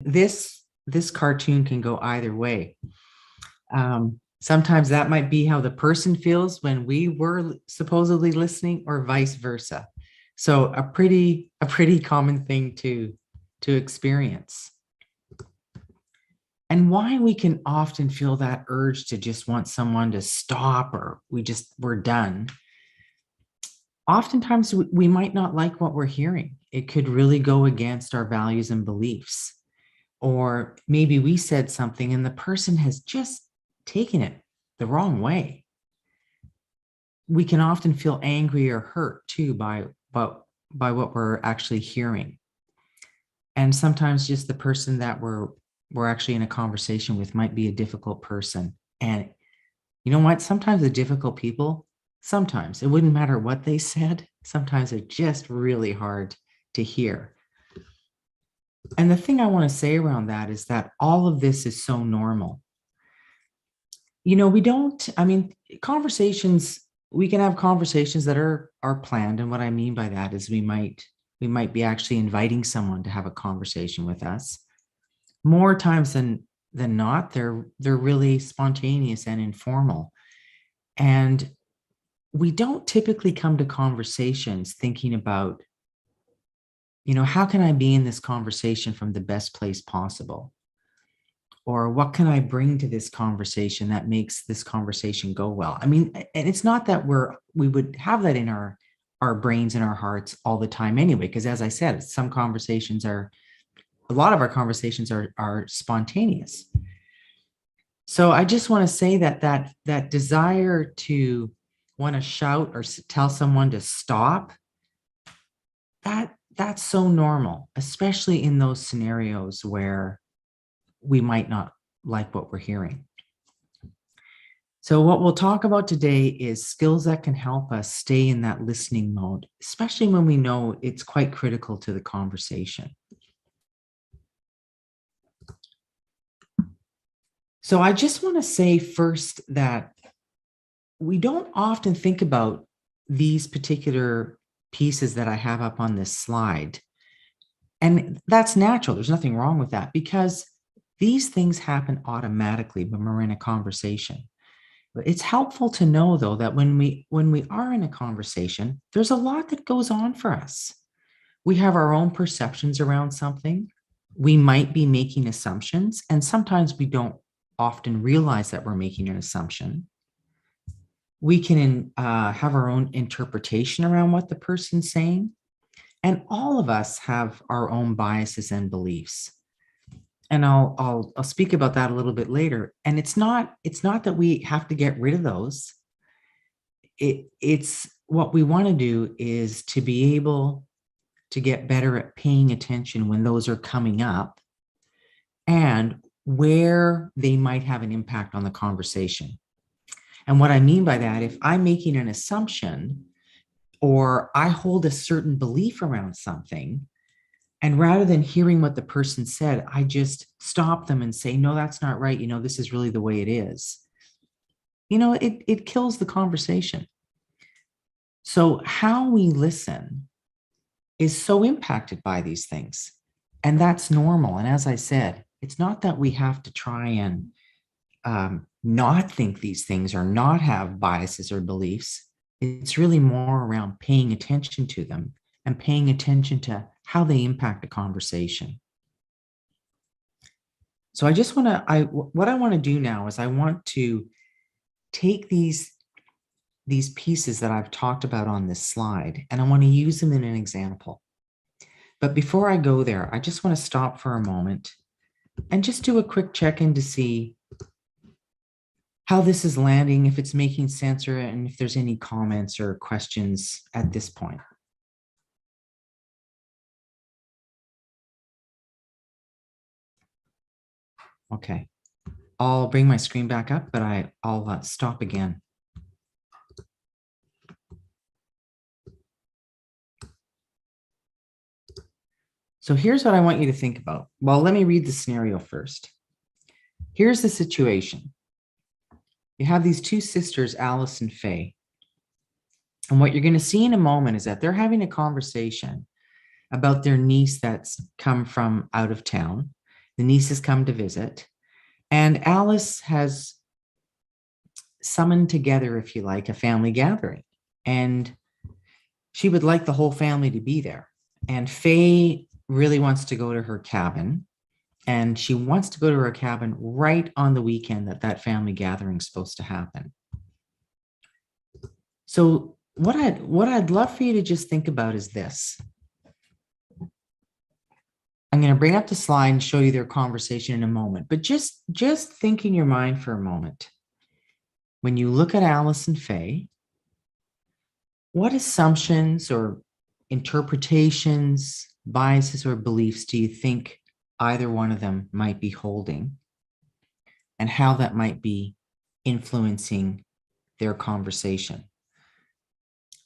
This cartoon can go either way. Sometimes that might be how the person feels when we were supposedly listening, or vice versa. So a pretty common thing to experience. And why we can often feel that urge to just want someone to stop, or we're done. Oftentimes we might not like what we're hearing. It could really go against our values and beliefs. Or maybe we said something and the person has just taken it the wrong way. We can often feel angry or hurt too by what we're actually hearing. And sometimes just the person that we're actually in a conversation with might be a difficult person. And you know what? Sometimes the difficult people, sometimes it wouldn't matter what they said. Sometimes they're just really hard to hear. And the thing I want to say around that is that all of this is so normal. Conversations, we can have conversations that are planned. And what I mean by that is we might be actually inviting someone to have a conversation with us. More times than not, they're really spontaneous and informal. And we don't typically come to conversations thinking about, how can I be in this conversation from the best place possible? Or what can I bring to this conversation that makes this conversation go well? And it's not that we would have that in our brains and our hearts all the time anyway, because as I said, a lot of our conversations are spontaneous. So I just want to say that desire to want to shout or tell someone to stop, that's so normal, especially in those scenarios where we might not like what we're hearing. So what we'll talk about today is skills that can help us stay in that listening mode, especially when we know it's quite critical to the conversation. So I just want to say first that we don't often think about these particular pieces that I have up on this slide. And that's natural. There's nothing wrong with that, because these things happen automatically when we're in a conversation. It's helpful to know, though, that when we are in a conversation, there's a lot that goes on for us. We have our own perceptions around something. We might be making assumptions, and sometimes we don't often realize that we're making an assumption. We can have our own interpretation around what the person's saying. And all of us have our own biases and beliefs. And I'll speak about that a little bit later. And it's not that we have to get rid of those. It's what we want to do is to be able to get better at paying attention when those are coming up and where they might have an impact on the conversation. And what I mean by that, if I'm making an assumption or I hold a certain belief around something, and rather than hearing what the person said, I just stop them and say, no, that's not right. This is really the way it is. It kills the conversation. So how we listen is so impacted by these things. And that's normal. And as I said, it's not that we have to try and not think these things or not have biases or beliefs. It's really more around paying attention to them and paying attention to how they impact the conversation. So what I want to do now is I want to take these pieces that I've talked about on this slide, and I want to use them in an example. But before I go there, I just want to stop for a moment and just do a quick check-in to see how this is landing, if it's making sense, and if there's any comments or questions at this point. Okay, I'll bring my screen back up, but I'll stop again. So here's what I want you to think about. Well, let me read the scenario first. Here's the situation. You have these two sisters, Alice and Faye. And what you're going to see in a moment is that they're having a conversation about their niece that's come from out of town. The nieces come to visit, and Alice has summoned together, if you like, a family gathering. And she would like the whole family to be there. And Faye really wants to go to her cabin. And she wants to go to her cabin right on the weekend that family gathering is supposed to happen. So what I'd love for you to just think about is this. I'm going to bring up the slide and show you their conversation in a moment, but just think in your mind for a moment. When you look at Alice and Faye, what assumptions or interpretations, biases, or beliefs do you think either one of them might be holding, and how that might be influencing their conversation?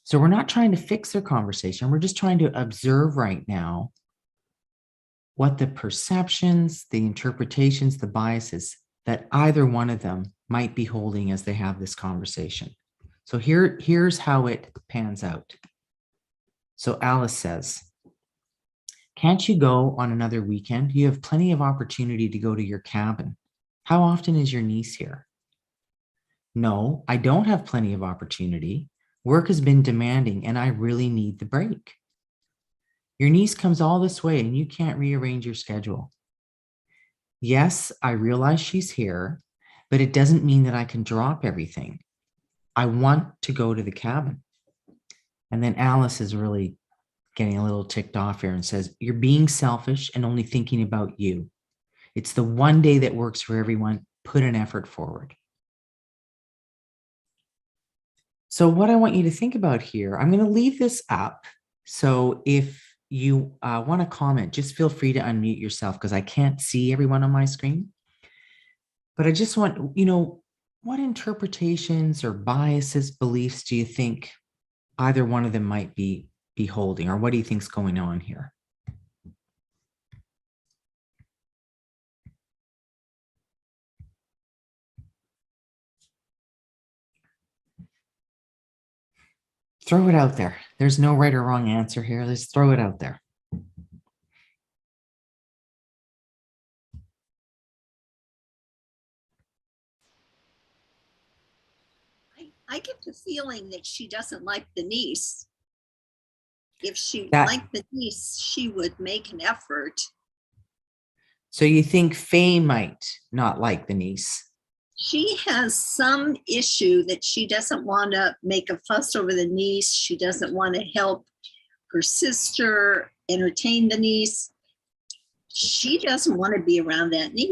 So we're not trying to fix their conversation. We're just trying to observe right now what the perceptions, the interpretations, the biases that either one of them might be holding as they have this conversation. So here's how it pans out. So Alice says, "Can't you go on another weekend? You have plenty of opportunity to go to your cabin. How often is your niece here?" "No, I don't have plenty of opportunity. Work has been demanding and I really need the break." "Your niece comes all this way and you can't rearrange your schedule." "Yes, I realize she's here, but it doesn't mean that I can drop everything. I want to go to the cabin." And then Alice is really getting a little ticked off here and says, "You're being selfish and only thinking about you. It's the one day that works for everyone. Put an effort forward." So what I want you to think about here, I'm going to leave this up. So if you want to comment, just feel free to unmute yourself because I can't see everyone on my screen. But I just want, what interpretations or biases, beliefs do you think either one of them might be holding, or what do you think's going on here? Throw it out there. There's no right or wrong answer here. Let's throw it out there. I get the feeling that she doesn't like the niece. If she liked the niece, she would make an effort. So you think Faye might not like the niece? She has some issue that she doesn't want to make a fuss over the niece. She doesn't want to help her sister entertain the niece. She doesn't want to be around that niece.